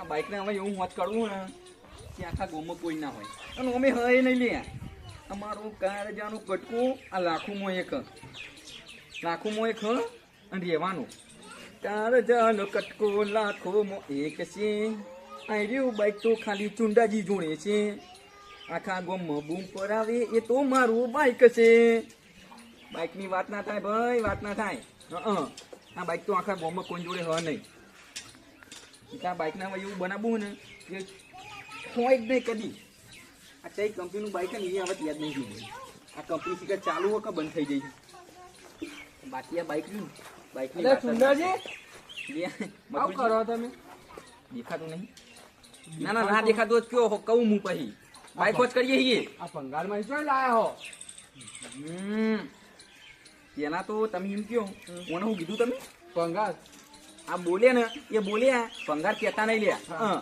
bike ને હવે એવું મોજ કરવું ને કે આખા ગામમાં કોઈ ના હોય અને અમે હય નહીં લે અમારું કારજાનું કટકું આ લાખોમાં એક અને રહેવાનું કારજાનો કટકો લાખોમાં એક છે આ રહ્યું બાઈક તો ખાલી ચુંડાજી જોડે છે આખા ગામમાં બૂમ પર આવે એ તો મારું બાઈક છે બાઈકની વાત ના થાય ભાઈ વાત ના થાય આ બાઈક તો આખા ગામમાં કોઈ જોડે હ નહીં આ બાઈકના એવું બનાવવું ને કે હોય જ નહીં કદી આ કઈ કંપનીનું બાઈક ને એ હવે યાદ નહીં જોયું આ કંપની શીખર ચાલુ હોય કે બંધ થઈ જાય બાકી આ બાઈક રહ્યું બાઈકની કરો તમે દેખાતું નહીં ના દેખાતું જ કયો કહું હું પછી બાઈક જ કરીએ છીએ આ ભંગારમાં શું લાયા હો પેલા તો તમે એમ કયો મને હું કીધું તમે ભંગાર આ બોલે ને એ બોલ્યા ભંગાર કહેતા નહીં લ્યા